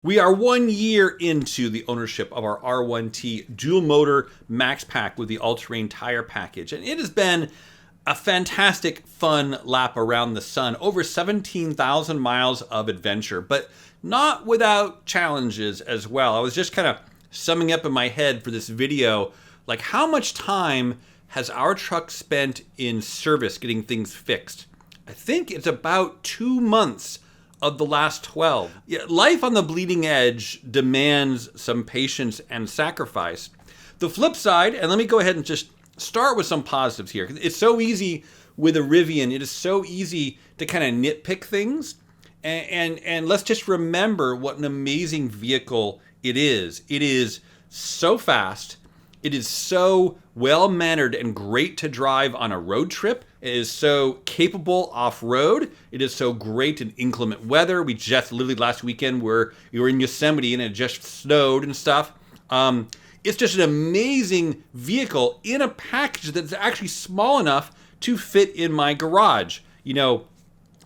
We are 1 year into the ownership of our R1T dual motor max pack with the all-terrain tire package, and it has been a fantastic fun lap around the sun, over 17,000 miles of adventure, but not without challenges as well. I was just kind of summing up in my head for this video, like how much time has our truck spent in service getting things fixed? I think it's about 2 months of the last 12. Yeah, life on the bleeding edge demands some patience and sacrifice. The flip side, and let me go ahead and just start with some positives here. It's so easy with a Rivian. It is so easy to kind of nitpick things. And let's just remember what an amazing vehicle it is. It is so fast. It is so well-mannered and great to drive on a road trip. It is so capable off-road. It is so great in inclement weather. We just literally last weekend we were in Yosemite and it just snowed and stuff. It's just an amazing vehicle in a package that's actually small enough to fit in my garage. You know,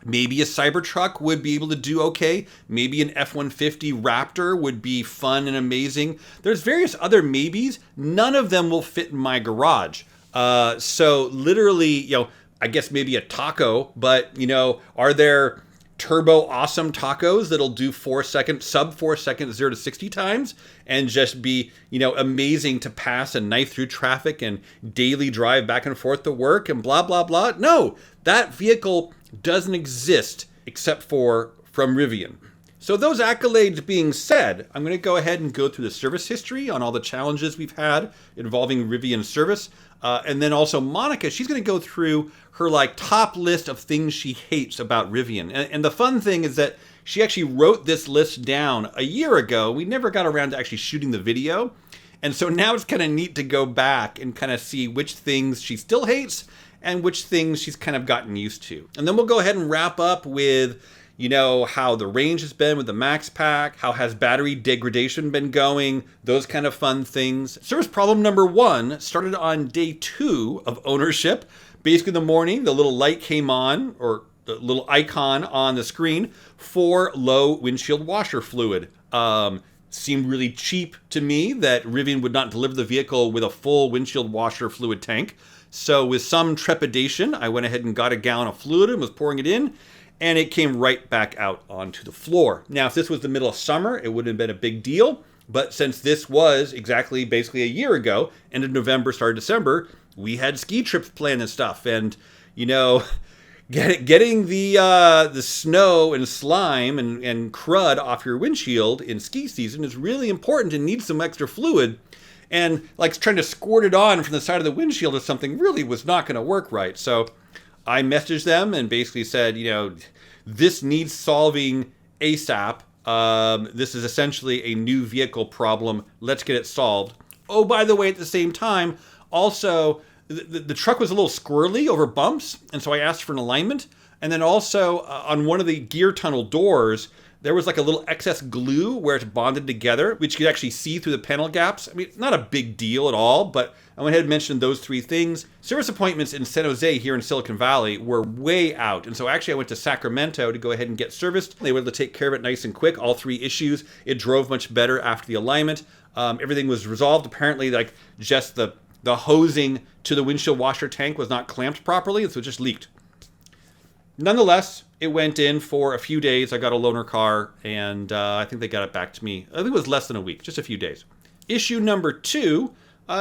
maybe a Cybertruck would be able to do okay. Maybe an F-150 Raptor would be fun and amazing. There's various other maybes. None of them will fit in my garage. So literally, you know, I guess maybe a taco, but you know, are there turbo awesome tacos that'll do sub 4 seconds, 0 to 60 times and just be, you know, amazing to pass and knife through traffic and daily drive back and forth to work and blah, blah, blah. No, that vehicle doesn't exist except from Rivian. So those accolades being said, I'm going to go ahead and go through the service history on all the challenges we've had involving Rivian service. And then also Monica, she's going to go through her like top list of things she hates about Rivian. And the fun thing is that she actually wrote this list down a year ago. We never got around to actually shooting the video. And so now it's kind of neat to go back and kind of see which things she still hates and which things she's kind of gotten used to. And then we'll go ahead and wrap up with, you know, how the range has been with the Max Pack, how has battery degradation been going, those kind of fun things. Service problem number 1 started on day 2 of ownership. Basically in the morning, the little light came on, or the little icon on the screen for low windshield washer fluid. Seemed really cheap to me that Rivian would not deliver the vehicle with a full windshield washer fluid tank. So with some trepidation, I went ahead and got a gallon of fluid and was pouring it in, and it came right back out onto the floor. Now, if this was the middle of summer, it wouldn't have been a big deal. But since this was exactly basically a year ago, end of November, start of December, we had ski trips planned and stuff. And, you know, getting the snow and slime and crud off your windshield in ski season is really important and needs some extra fluid. And like trying to squirt it on from the side of the windshield or something really was not going to work right. So I messaged them and basically said, you know, this needs solving ASAP. This is essentially a new vehicle problem. Let's get it solved. Oh, by the way, at the same time, also, the truck was a little squirrely over bumps, and so I asked for an alignment. And then also, on one of the gear tunnel doors, there was like a little excess glue where it's bonded together, which you could actually see through the panel gaps. I mean, it's not a big deal at all, but I went ahead and mentioned those 3 things. Service appointments in San Jose here in Silicon Valley were way out. And so actually I went to Sacramento to go ahead and get serviced. They were able to take care of it nice and quick, all 3 issues. It drove much better after the alignment. Everything was resolved. Apparently, like just the hosing to the windshield washer tank was not clamped properly, so it just leaked. Nonetheless, it went in for a few days. I got a loaner car, and I think they got it back to me. I think it was less than a week, just a few days. Issue number 2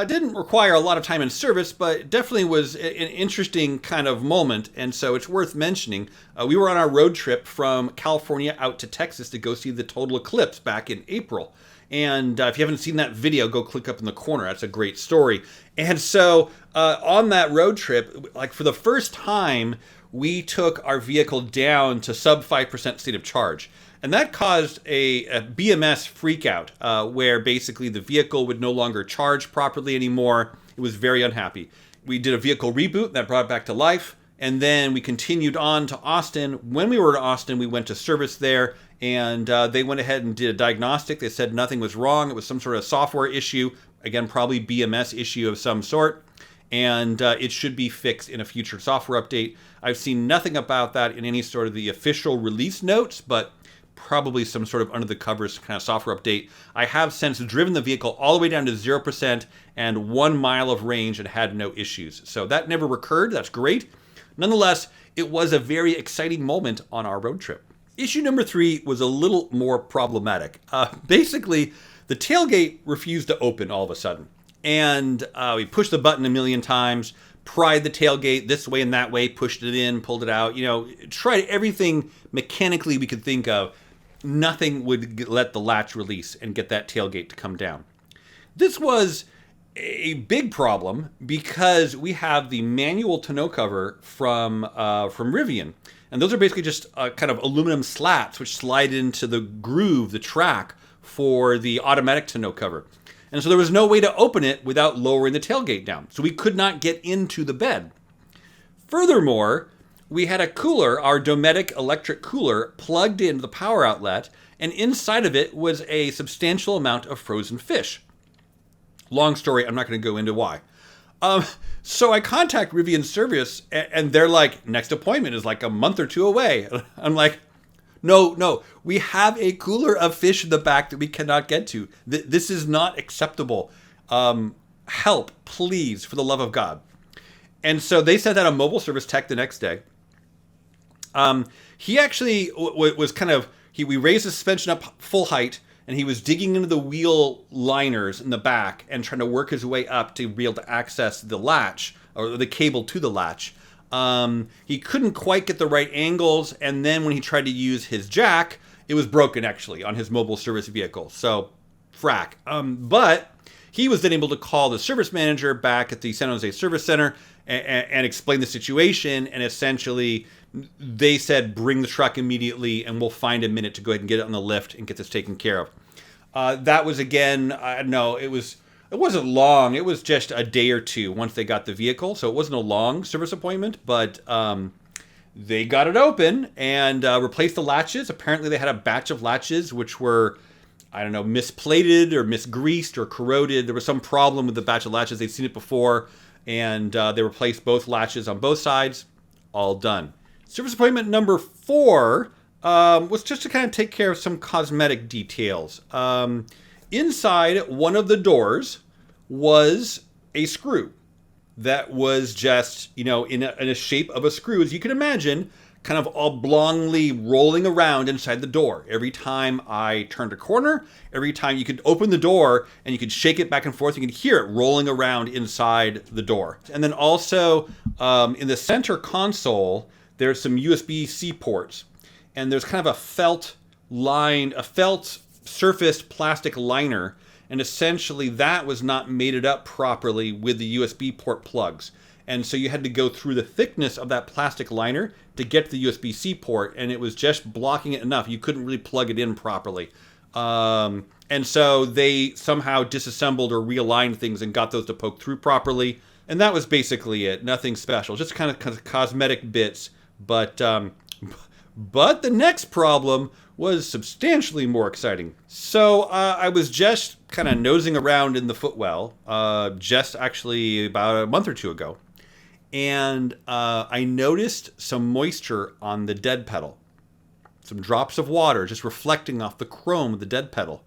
didn't require a lot of time in service, but definitely was an interesting kind of moment, and so it's worth mentioning. We were on our road trip from California out to Texas to go see the total eclipse back in April. And if you haven't seen that video, go click up in the corner. That's a great story. And so on that road trip, like for the first time, we took our vehicle down to sub 5% state of charge. And that caused a BMS freakout where basically the vehicle would no longer charge properly anymore. It was very unhappy. We did a vehicle reboot that brought it back to life. And then we continued on to Austin. When we were to Austin, we went to service there, and they went ahead and did a diagnostic. They said nothing was wrong. It was some sort of software issue. Again, probably BMS issue of some sort. And it should be fixed in a future software update. I've seen nothing about that in any sort of the official release notes, but probably some sort of under the covers kind of software update. I have since driven the vehicle all the way down to 0% and 1 mile of range and had no issues. So that never recurred. That's great. Nonetheless, it was a very exciting moment on our road trip. Issue number 3 was a little more problematic. Basically, the tailgate refused to open all of a sudden. And we pushed the button a million times, pried the tailgate this way and that way, pushed it in, pulled it out, tried everything mechanically we could think of. Nothing would let the latch release and get that tailgate to come down. This was a big problem because we have the manual tonneau cover from Rivian. And those are basically just kind of aluminum slats which slide into the groove, the track, for the automatic tonneau cover. And so there was no way to open it without lowering the tailgate down. So we could not get into the bed. Furthermore, we had a cooler, our Dometic electric cooler, plugged into the power outlet, and inside of it was a substantial amount of frozen fish. Long story, I'm not going to go into why. So I contact Rivian service, and they're like, next appointment is like a month or 2 away. I'm like, no, we have a cooler of fish in the back that we cannot get to. This is not acceptable. Help, please, for the love of God. And so they sent out a mobile service tech the next day. He actually was we raised the suspension up full height, and he was digging into the wheel liners in the back and trying to work his way up to be able to access the latch, or the cable to the latch. He couldn't quite get the right angles, and then when he tried to use his jack, it was broken actually on his mobile service vehicle. So, frack. But he was then able to call the service manager back at the San Jose Service Center and explain the situation, and essentially they said, bring the truck immediately and we'll find a minute to go ahead and get it on the lift and get this taken care of. That was, again, it wasn't long. It was just a day or two once they got the vehicle. So it wasn't a long service appointment, but they got it open and replaced the latches. Apparently they had a batch of latches which were, misplated or misgreased or corroded. There was some problem with the batch of latches. They'd seen it before, and they replaced both latches on both sides. All done. Service appointment number 4 was just to kind of take care of some cosmetic details. Inside one of the doors was a screw that was just, in a shape of a screw, as you can imagine, kind of oblongly rolling around inside the door. Every time I turned a corner, every time you could open the door and you could shake it back and forth, you could hear it rolling around inside the door. And then also in the center console, there's some USB-C ports, and there's kind of a felt surfaced plastic liner, and essentially that was not mated up properly with the USB port plugs. And so you had to go through the thickness of that plastic liner to get to the USB-C port, and it was just blocking it enough. You couldn't really plug it in properly. And so they somehow disassembled or realigned things and got those to poke through properly. And that was basically it. Nothing special. Just kind of cosmetic bits. But the next problem was substantially more exciting. So I was just kind of nosing around in the footwell, just actually about a month or 2 ago. And I noticed some moisture on the dead pedal. Some drops of water just reflecting off the chrome of the dead pedal.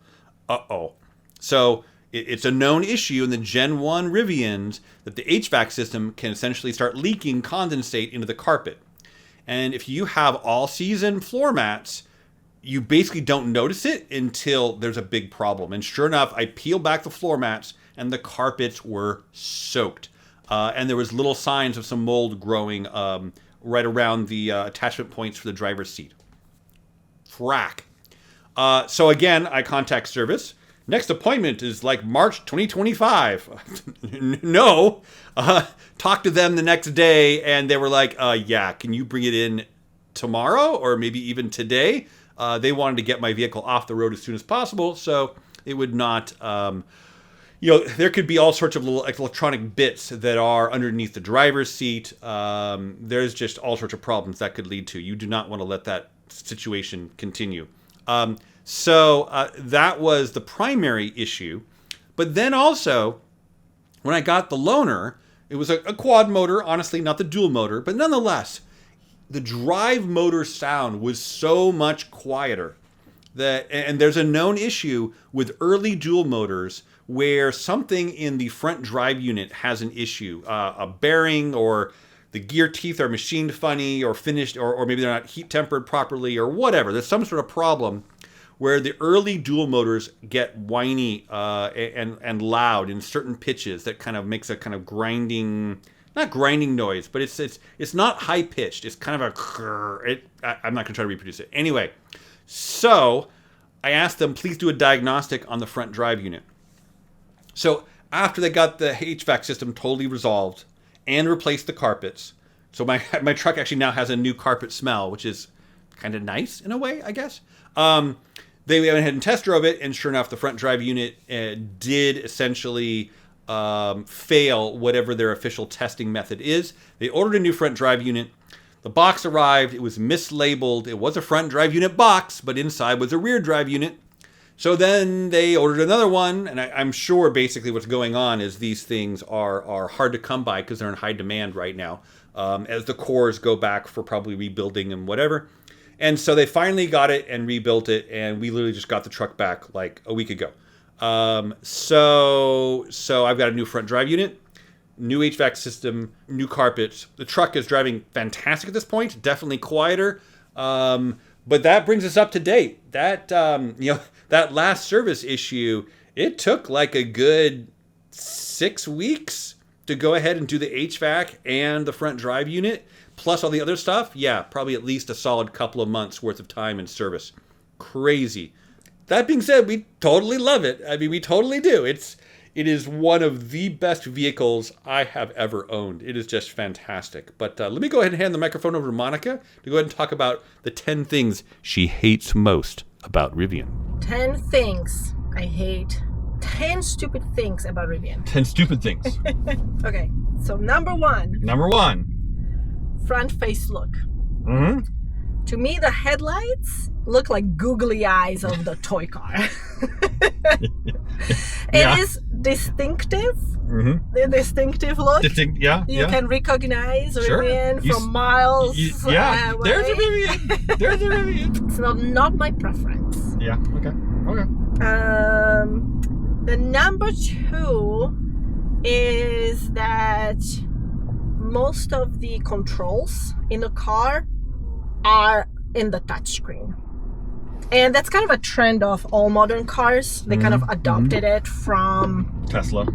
Uh-oh. So it's a known issue in the Gen 1 Rivians that the HVAC system can essentially start leaking condensate into the carpet. And if you have all-season floor mats, you basically don't notice it until there's a big problem. And sure enough, I peeled back the floor mats, and the carpets were soaked. And there was little signs of some mold growing right around the attachment points for the driver's seat. Frack. So again, I contact service. Next appointment is like March 2025. No. Talked to them the next day, and they were like, yeah, can you bring it in tomorrow or maybe even today? They wanted to get my vehicle off the road as soon as possible, so it would not, there could be all sorts of little electronic bits that are underneath the driver's seat. There's just all sorts of problems that could lead to. You do not want to let that situation continue. So that was the primary issue. But then also, when I got the loaner, it was a quad motor, honestly, not the dual motor, but nonetheless, the drive motor sound was so much quieter. and there's a known issue with early dual motors where something in the front drive unit has an issue, a bearing, or the gear teeth are machined funny or finished, or maybe they're not heat tempered properly or whatever. There's some sort of problem where the early dual motors get whiny and loud in certain pitches that kind of makes a kind of grinding, not grinding noise, but it's not high pitched. It's kind of I'm not gonna try to reproduce it. Anyway, so I asked them, please do a diagnostic on the front drive unit. So after they got the HVAC system totally resolved and replaced the carpets, so my truck actually now has a new carpet smell, which is kind of nice in a way, I guess. They went ahead and test drove it, and sure enough, the front drive unit did essentially fail whatever their official testing method is. They ordered a new front drive unit. The box arrived. It was mislabeled. It was a front drive unit box, but inside was a rear drive unit. So then they ordered another one, and I'm sure basically what's going on is these things are hard to come by because they're in high demand right now as the cores go back for probably rebuilding and whatever. And so they finally got it and rebuilt it, and we literally just got the truck back like a week ago. So I've got a new front drive unit, new HVAC system, new carpets. The truck is driving fantastic at this point, definitely quieter. But that brings us up to date. That that last service issue, it took like a good 6 weeks to go ahead and do the HVAC and the front drive unit, plus all the other stuff. Yeah, probably at least a solid couple of months worth of time in service. Crazy. That being said, we totally love it. I mean, we totally do. It is one of the best vehicles I have ever owned. It is just fantastic. But let me go ahead and hand the microphone over to Monica to go ahead and talk about the 10 things she hates most about Rivian. 10 things I hate. 10 stupid things about Rivian. 10 stupid things. Okay, so number one. Front face look. Mm-hmm. To me, the headlights look like googly eyes of the toy car. It is distinctive. Mm-hmm. The distinctive look. You can recognize Rivian from miles away. There's a Rivian. There's a Rivian. It's not my preference. Yeah. Okay. The number two is that most of the controls in the car are in the touchscreen. And that's kind of a trend of all modern cars. They kind of adopted it from Tesla.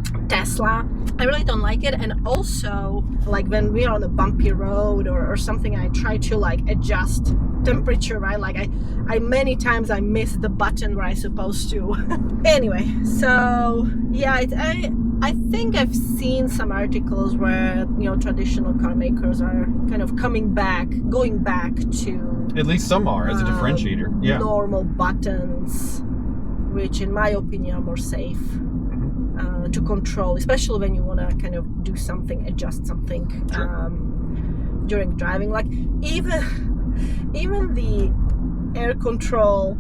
I really don't like it. And also, like when we're on a bumpy road or something, I try to like adjust temperature, right? Like I many times I miss the button where I'm supposed to. Anyway, so yeah, I think I've seen some articles where, traditional car makers are kind of going back to, at least some are, as a differentiator. Yeah. Normal buttons, which in my opinion are more safe to control, especially when you want to kind of do something, adjust something during driving. Like even the air control,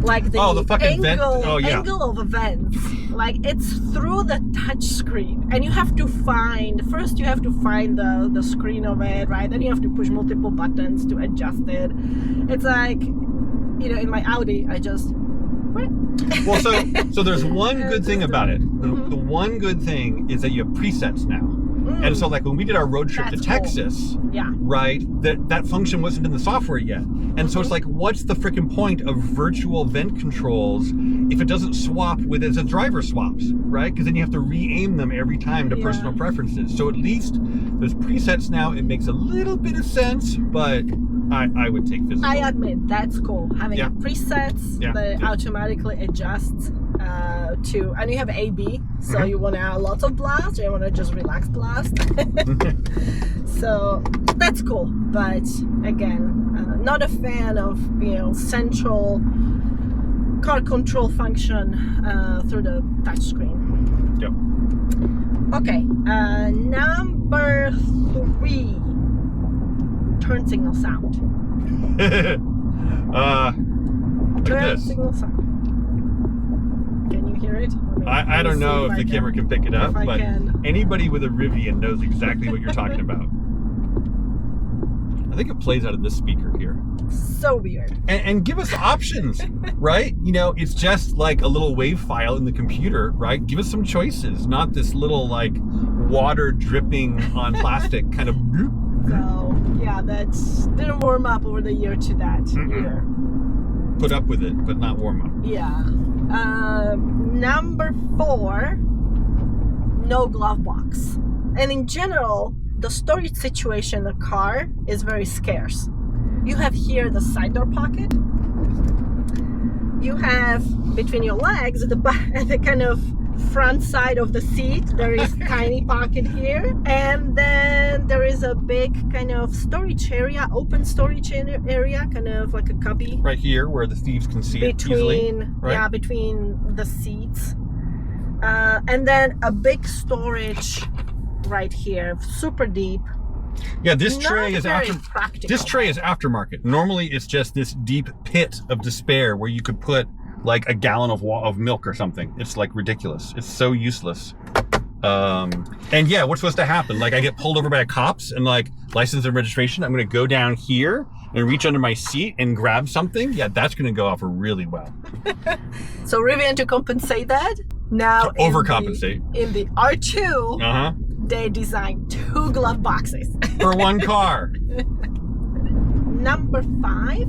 like the fucking angle of a vent, like it's through the touch screen, and you have to find the screen of it, right? Then you have to push multiple buttons to adjust it. It's like, in my Audi, I just well, so there's one good thing about it. The one good thing is that you have presets now. And so like when we did our road trip to Texas, right, that function wasn't in the software yet. And so it's like, what's the freaking point of virtual vent controls if it doesn't swap with as a driver swaps, right? Because then you have to re-aim them every time to personal preferences. So at least there's presets now. It makes a little bit of sense, but I would take physical. I admit, that's cool. Having presets that automatically adjusts to, and you have A/B, so you want to have lots of blast or you want to just relax blast. So that's cool, but again, not a fan of central car control function through the touchscreen. Yep. Okay, number 3, turn signal sound. Turn signal sound. Can you hear it? I don't know if the camera can pick it up, but anybody with a Rivian knows exactly what you're talking about. I think it plays out of this speaker here. So weird. And give us options, right? You know, it's just like a little WAV file in the computer, right? Give us some choices, not this little like water dripping on plastic kind of. So yeah, that didn't warm up over the year to that either. Put up with it, but not warm up. Yeah. Number 4, no glove box. And in general, the storage situation in the car is very scarce. You have here the side door pocket. You have between your legs at the kind of front side of the seat, there is tiny pocket here, and then there is a big kind of storage area, open storage area, kind of like a cubby right here where the thieves can see it easily, right? Yeah, between the seats, and then a big storage right here, super deep. Yeah, this tray is aftermarket. Normally it's just this deep pit of despair where you could put like a gallon of milk or something. It's like ridiculous. It's so useless. And yeah, what's supposed to happen? Like I get pulled over by cops and like license and registration. I'm going to go down here and reach under my seat and grab something. Yeah, that's going to go off really well. So Rivian, to compensate that, now overcompensate. In the R2, they designed 2 glove boxes. For one car. Number 5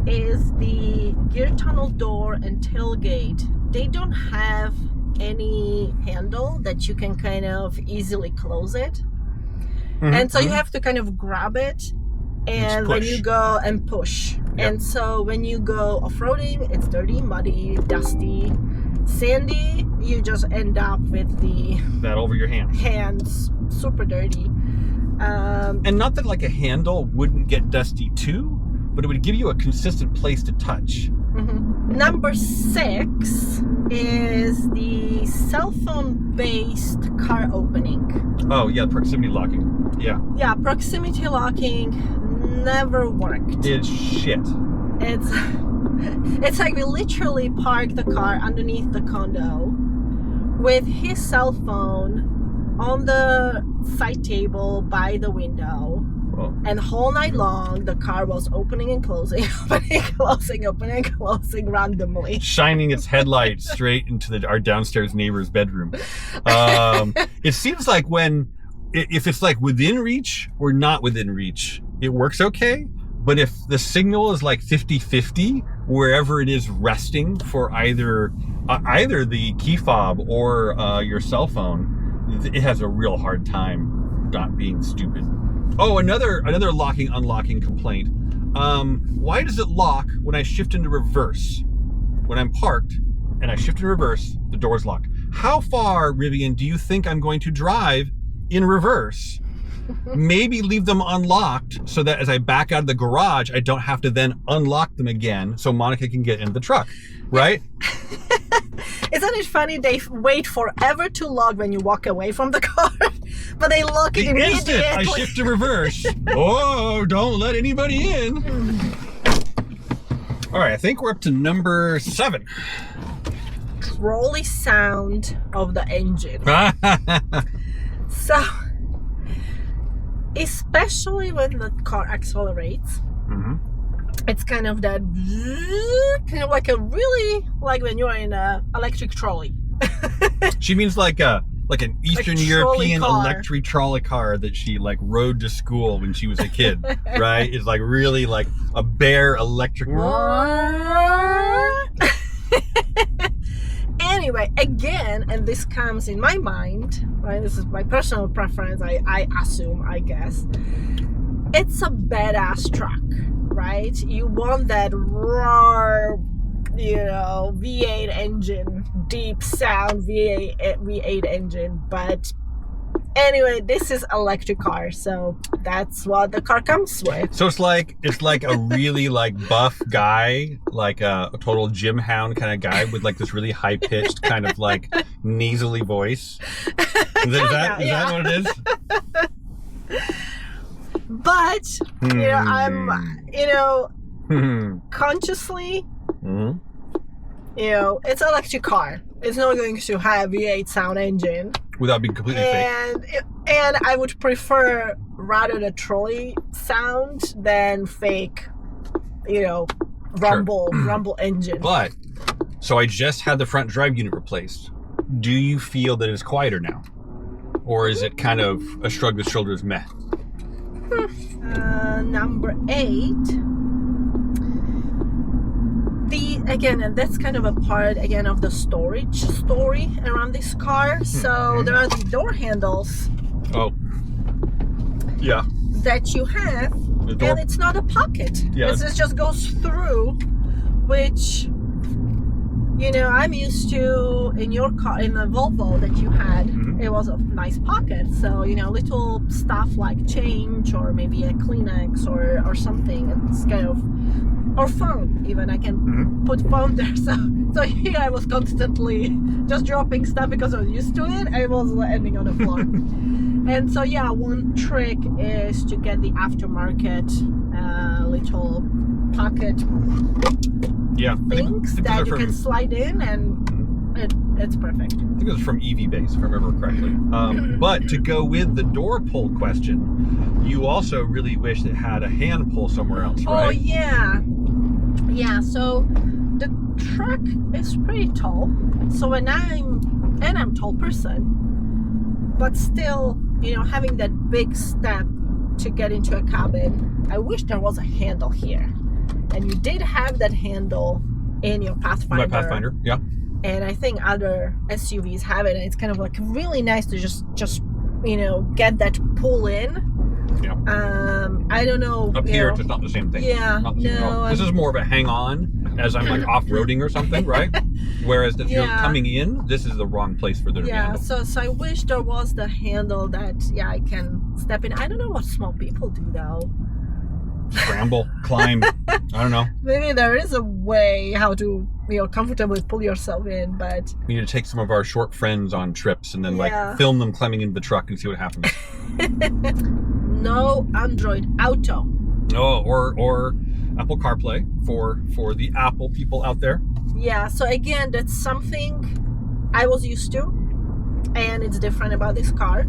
is the gear tunnel door and tailgate. They don't have any handle that you can kind of easily close it. And so you have to kind of grab it and when you go and push. And so when you go off-roading, it's dirty, muddy, dusty, sandy. You just end up with that over your hands super dirty. And not that like a handle wouldn't get dusty too, but it would give you a consistent place to touch. Number 6 is the cell phone based car opening. Oh yeah, proximity locking. Yeah, proximity locking never worked. It's shit. It's like we literally parked the car underneath the condo with his cell phone on the side table by the window. And the whole night long, the car was opening and closing, opening and closing randomly. Shining its headlight straight into our downstairs neighbor's bedroom. It seems like if it's like within reach or not within reach, it works okay. But if the signal is like 50-50, wherever it is resting for either the key fob or your cell phone, it has a real hard time not being stupid. Oh, another locking, unlocking complaint. Why does it lock when I shift into reverse? When I'm parked and I shift into reverse, the door's locked. How far, Rivian, do you think I'm going to drive in reverse? Maybe leave them unlocked so that as I back out of the garage, I don't have to then unlock them again so Monica can get in the truck, right? Isn't it funny? They wait forever to lock when you walk away from the car, but they lock it immediately. Instant I shift to reverse. Oh, don't let anybody in. All right, I think we're up to number 7. Rolly sound of the engine. So, especially when the car accelerates, it's kind of that, kind of like when you're in an electric trolley. She means like an Eastern European electric trolley car that she like rode to school when she was a kid, right? It's like really like a bare electric. Anyway, again, and this comes in my mind, right? This is my personal preference, I assume, I guess. It's a badass truck, right? You want that roar, V8 engine, deep sound V8 engine, but anyway, this is electric car, so that's what the car comes with. So it's like a really like buff guy, like a total gym hound kind of guy with like this really high pitched kind of like nasally voice. Is that what it is? But I'm consciously, it's an electric car. It's not going to have V8 sound engine. Without being completely fake. And And I would prefer rather the trolley sound than fake, rumble engine. But, so I just had the front drive unit replaced. Do you feel that it's quieter now? Or is it kind of a shrug the shoulders meh? Number 8. And that's kind of a part again of the storage story around this car. So there are the door handles. Oh. Yeah. That you have, and it's not a pocket. Yeah. It just goes through, which I'm used to in your car, in the Volvo that you had. It was a nice pocket, so little stuff like change or maybe a Kleenex or something. It's kind of, or phone even. I can put phone there. So here I was constantly just dropping stuff because I was used to it. I was ending on the floor. And so one trick is to get the aftermarket little pocket things that you can slide in, and it's perfect. I think it was from EV Base, if I remember correctly. But to go with the door pull question, you also really wish it had a hand pull somewhere else, right? Oh yeah. So the truck is pretty tall. So when I'm a tall person, but still, having that big step to get into a cabin, I wish there was a handle here. And you did have that handle in your Pathfinder. My Pathfinder, yeah. And I think other SUVs have it, and it's kind of like really nice to just get that pull in. Yeah. I don't know. Up here, it's just not the same thing. Yeah. This is more of a hang on as I'm like off-roading or something, right? Whereas if you're coming in, this is the wrong place for the handle. So I wish there was the handle that I can step in. I don't know what small people do though. Scramble, climb. I don't know. Maybe there is a way how to comfortably pull yourself in, but we need to take some of our short friends on trips and then film them climbing into the truck and see what happens. No Android Auto. No, or Apple CarPlay for the Apple people out there. Yeah, so again, that's something I was used to, and it's different about this car.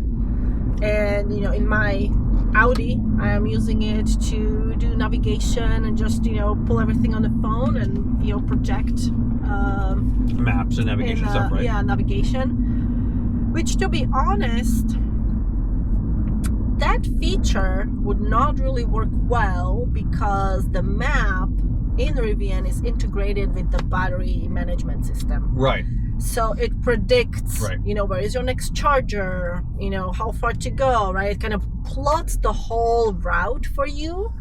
And in my Audi, I am using it to do navigation and just pull everything on the phone and project maps and navigation stuff, right? Yeah, navigation. Which, to be honest, that feature would not really work well because the map in Rivian is integrated with the battery management system. Right. So it predicts, where is your next charger, how far to go, right? It kind of plots the whole route for you,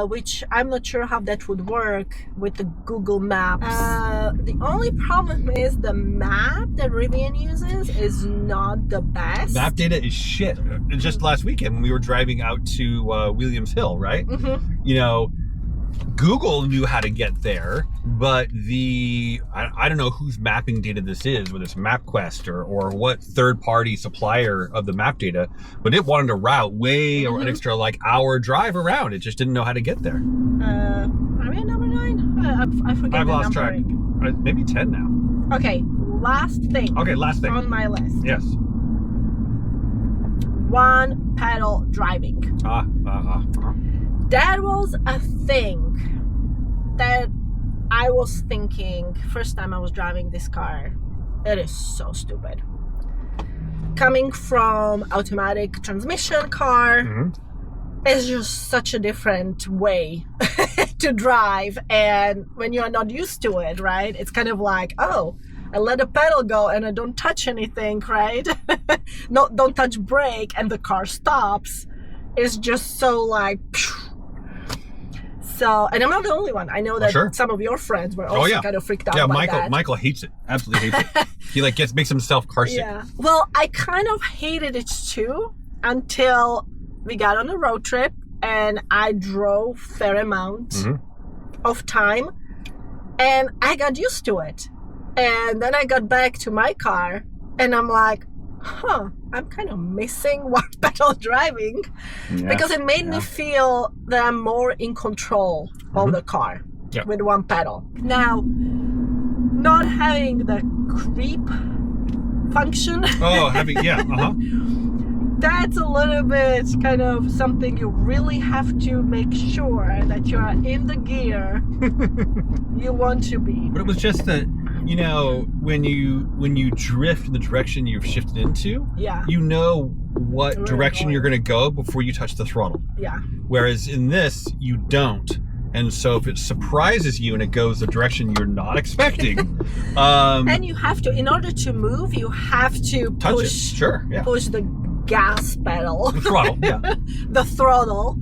which I'm not sure how that would work with the Google Maps. The only problem is the map that Rivian uses is not the best. Map data is shit. Just last weekend when we were driving out to Williams Hill, right? Google knew how to get there, but I don't know whose mapping data this is, whether it's MapQuest or what third-party supplier of the map data, but it wanted to route way an extra hour drive around. It just didn't know how to get there. Are we at number 9? I forget. I've lost track. Maybe 10 now. Okay, last thing. On my list. Yes. One pedal driving. That was a thing that I was thinking first time I was driving this car. It is so stupid. Coming from automatic transmission car, it's just such a different way to drive. And when you are not used to it, right? It's kind of like, oh, I let the pedal go and I don't touch anything, right? No, don't touch brake and the car stops. It's just so like... So, and I'm not the only one. I know that some of your friends were also kind of freaked out by that. Michael hates it. Absolutely hates it. He makes himself car sick. Yeah. Well, I kind of hated it too until we got on a road trip and I drove fair amount of time and I got used to it. And then I got back to my car and I'm like, I'm kind of missing one pedal driving because it made me feel that I'm more in control of the car with one pedal. Now, not having the creep function. that's a little bit kind of something you really have to make sure that you are in the gear you want to be. But it was just that, you know, when you drift in the direction you've shifted into, Yeah. you know what Where direction you're you're going to go before you touch the throttle. Yeah. Whereas in this, you don't. And so if it surprises you and it goes the direction you're not expecting, And you have to, in order to move, you have to touch push, it. Sure, yeah. push the gas pedal, The throttle, yeah. the throttle.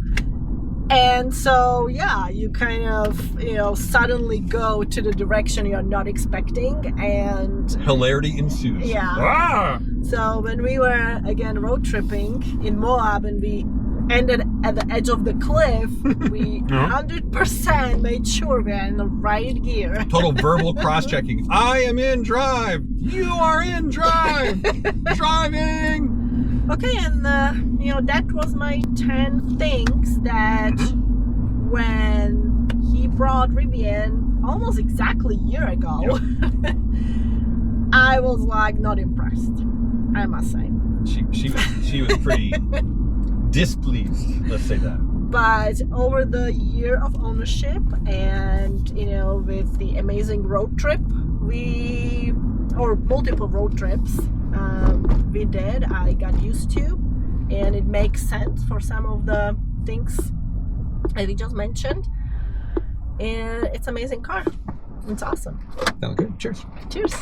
And so, yeah, you kind of, you know, suddenly go to the direction you're not expecting. And Hilarity ensues. yeah. Ah! So when we were, again, road tripping in Moab and we ended at the edge of the cliff, we 100% made sure we're in the right gear. Total verbal cross-checking. I am in drive. You are in drive. Driving. Okay, and you know, that was my 10 things that when he brought Rivian almost exactly a year ago, I was like not impressed, I must say. She was pretty displeased, let's say that. But over the year of ownership and, you know, with the amazing road trip or multiple road trips we did, I got used to, and it makes sense for some of the things that we just mentioned. And it's an amazing car. It's awesome. Sounds good. Cheers. Cheers.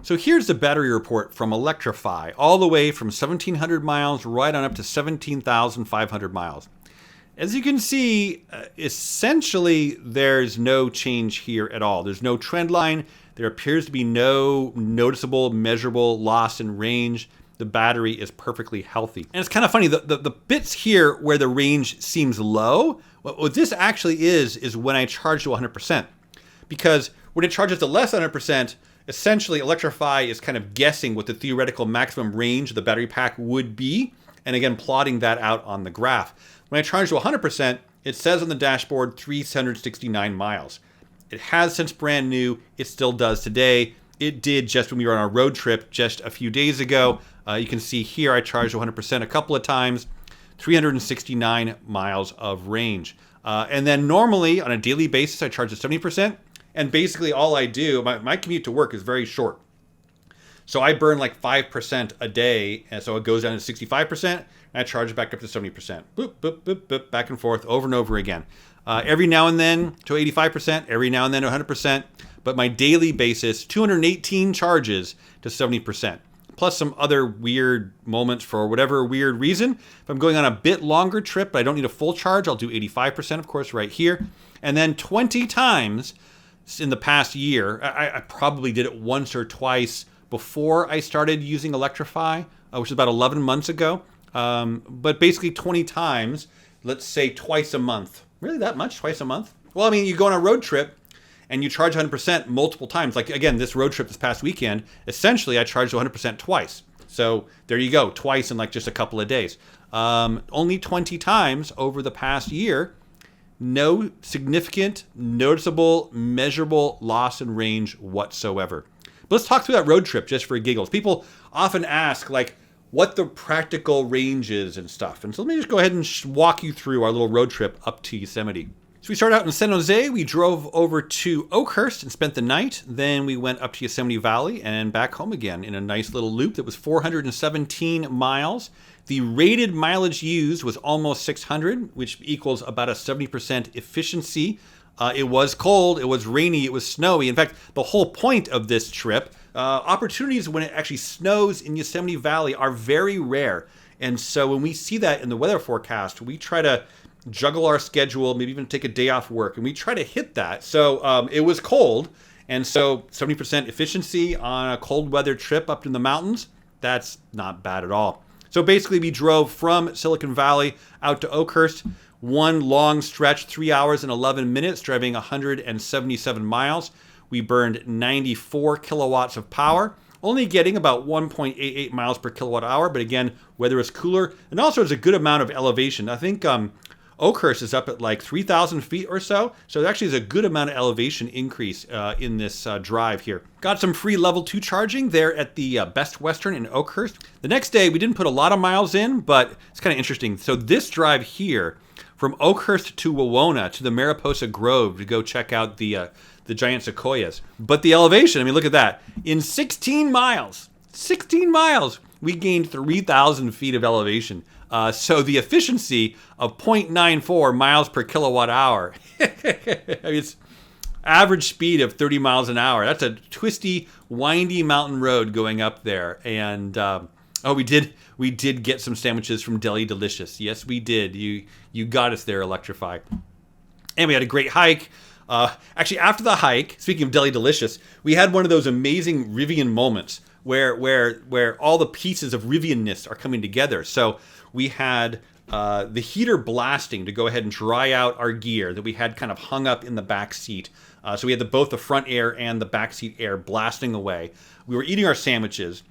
So here's the battery report from Electrify, all the way from 1,700 miles right on up to 17,500 miles. As you can see, essentially there's no change here at all. There's no trend line. There appears to be no noticeable, measurable loss in range. The battery is perfectly healthy. And it's kind of funny, the bits here where the range seems low, what this actually is when I charge to 100%. Because when it charges to less than 100%, essentially Electrify is kind of guessing what the theoretical maximum range of the battery pack would be, and again plotting that out on the graph. When I charge to 100%, it says on the dashboard 369 miles. It has since brand new. It still does today. It did just when we were on our road trip just a few days ago. You can see here I charged 100% a couple of times, 369 miles of range. And then normally on a daily basis, I charge at 70%. And basically all I do, my commute to work is very short. So I burn like 5% a day. And so it goes down to 65%. And I charge it back up to 70%. Boop, boop, boop, boop, back and forth over and over again. Every now and then to 85%, every now and then to 100%. But my daily basis, 218 charges to 70%. Plus some other weird moments for whatever weird reason. If I'm going on a bit longer trip, but I don't need a full charge, I'll do 85%, of course, right here. And then 20 times in the past year, I probably did it once or twice before I started using Electrify, which is about 11 months ago. But basically 20 times, let's say twice a month. Really that much? Twice a month? Well, I mean, you go on a road trip and you charge 100% multiple times. Like, again, this road trip this past weekend, essentially I charged 100% twice. So there you go, twice in like just a couple of days. Only 20 times over the past year. No significant, noticeable, measurable loss in range whatsoever. But let's talk through that road trip just for giggles. People often ask, like, what the practical range is and stuff. And so let me just go ahead and walk you through our little road trip up to Yosemite. So we started out in San Jose. We drove over to Oakhurst and spent the night. Then we went up to Yosemite Valley and back home again in a nice little loop that was 417 miles. The rated mileage used was almost 600, which equals about a 70% efficiency. It was cold, it was rainy, it was snowy. In fact, the whole point of this trip, opportunities when it actually snows in Yosemite Valley are very rare. And so when we see that in the weather forecast, we try to juggle our schedule, maybe even take a day off work, and we try to hit that. So it was cold, and so 70% efficiency on a cold weather trip up in the mountains, that's not bad at all. So basically we drove from Silicon Valley out to Oakhurst, one long stretch, 3 hours and 11 minutes, driving 177 miles. We burned 94 kilowatts of power, only getting about 1.88 miles per kilowatt hour. But again, weather is cooler, and also there's a good amount of elevation. I think Oakhurst is up at like 3,000 feet or so. So there actually is a good amount of elevation increase in this drive here. Got some free level 2 charging there at the Best Western in Oakhurst. The next day, we didn't put a lot of miles in, but it's kind of interesting. So this drive here, from Oakhurst to Wawona to the Mariposa Grove to go check out the giant sequoias. But the elevation, I mean, look at that. In 16 miles, we gained 3,000 feet of elevation. So the efficiency of 0.94 miles per kilowatt hour. I mean, it's average speed of 30 miles an hour. That's a twisty, windy mountain road going up there. And we did get some sandwiches from Deli Delicious. Yes, we did. You got us there, Electrify. And we had a great hike. Actually, after the hike, speaking of Deli Delicious, we had one of those amazing Rivian moments where all the pieces of Rivian-ness are coming together. So we had the heater blasting to go ahead and dry out our gear that we had kind of hung up in the back seat. So we had both the front air and the back seat air blasting away. We were eating our sandwiches.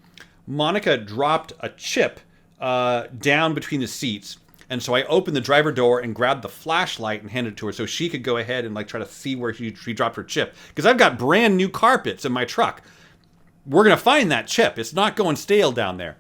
Monica dropped a chip down between the seats. And so I opened the driver door and grabbed the flashlight and handed it to her so she could go ahead and like try to see where she dropped her chip. Because I've got brand new carpets in my truck. We're going to find that chip. It's not going stale down there.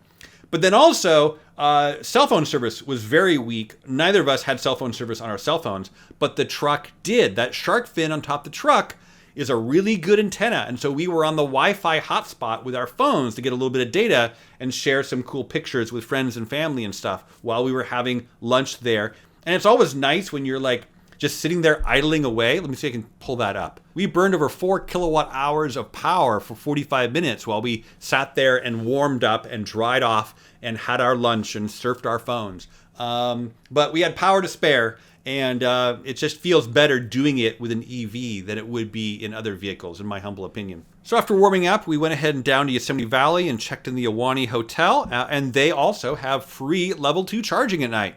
But then also, cell phone service was very weak. Neither of us had cell phone service on our cell phones, but the truck did. That shark fin on top of the truck is a really good antenna. And so we were on the Wi-Fi hotspot with our phones to get a little bit of data and share some cool pictures with friends and family and stuff while we were having lunch there. And it's always nice when you're like just sitting there idling away. Let me see if I can pull that up. We burned over 4 kilowatt hours of power for 45 minutes while we sat there and warmed up and dried off and had our lunch and surfed our phones. But we had power to spare. And it just feels better doing it with an EV than it would be in other vehicles, in my humble opinion. So after warming up, we went ahead and down to Yosemite Valley and checked in the Ahwahnee Hotel. And they also have free level 2 charging at night.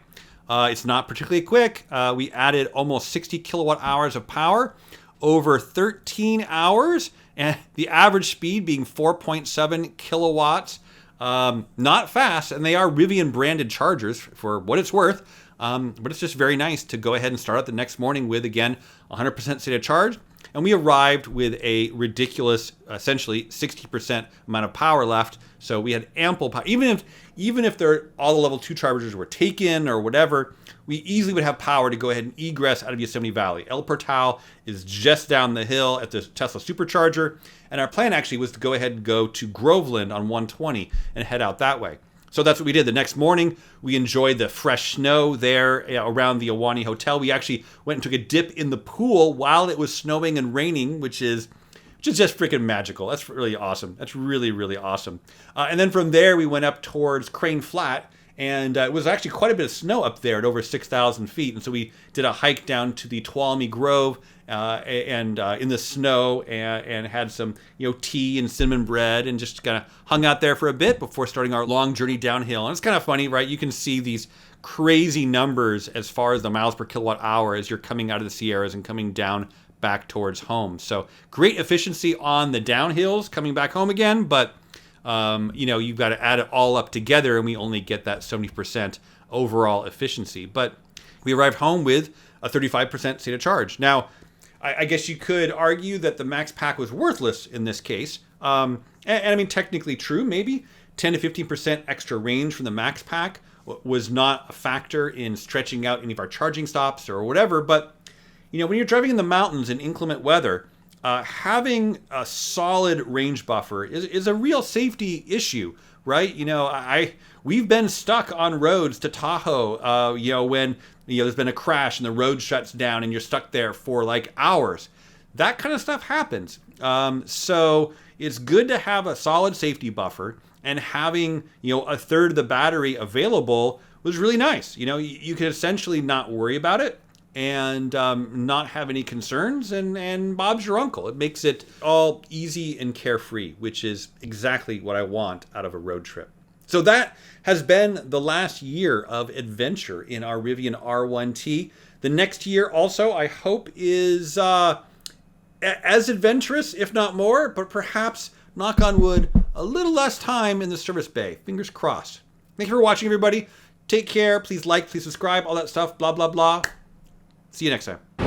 It's not particularly quick. We added almost 60 kilowatt hours of power over 13 hours. And the average speed being 4.7 kilowatts. Not fast. And they are Rivian branded chargers for what it's worth. But it's just very nice to go ahead and start out the next morning with, again, 100% state of charge. And we arrived with a ridiculous, essentially 60% amount of power left. So we had ample power. Even if all the level 2 chargers were taken or whatever, we easily would have power to go ahead and egress out of Yosemite Valley. El Portal is just down the hill at the Tesla supercharger. And our plan actually was to go ahead and go to Groveland on 120 and head out that way. So that's what we did. The next morning, we enjoyed the fresh snow there around the Ahwahnee Hotel. We actually went and took a dip in the pool while it was snowing and raining, which is just freaking magical. That's really awesome. That's really, really awesome. And then from there, we went up towards Crane Flat, and it was actually quite a bit of snow up there at over 6,000 feet. And so we did a hike down to the Tuolumne Grove and in the snow and had some tea and cinnamon bread and just kind of hung out there for a bit before starting our long journey downhill. And it's kind of funny, right? You can see these crazy numbers as far as the miles per kilowatt hour as you're coming out of the Sierras and coming down back towards home. So great efficiency on the downhills coming back home again, but you've got to add it all up together and we only get that 70% overall efficiency. But we arrived home with a 35% state of charge. Now, I guess you could argue that the max pack was worthless in this case. And I mean, technically true, maybe 10 to 15% extra range from the max pack was not a factor in stretching out any of our charging stops or whatever. But, when you're driving in the mountains in inclement weather, having a solid range buffer is a real safety issue, right? We've been stuck on roads to Tahoe, when there's been a crash and the road shuts down and you're stuck there for like hours. That kind of stuff happens. So it's good to have a solid safety buffer, and having a third of the battery available was really nice. You could essentially not worry about it and not have any concerns, and Bob's your uncle. It makes it all easy and carefree, which is exactly what I want out of a road trip. So that has been the last year of adventure in our Rivian R1T. The next year also, I hope, is as adventurous, if not more, but perhaps, knock on wood, a little less time in the service bay. Fingers crossed. Thank you for watching, everybody. Take care. Please like, please subscribe, all that stuff, blah, blah, blah. See you next time.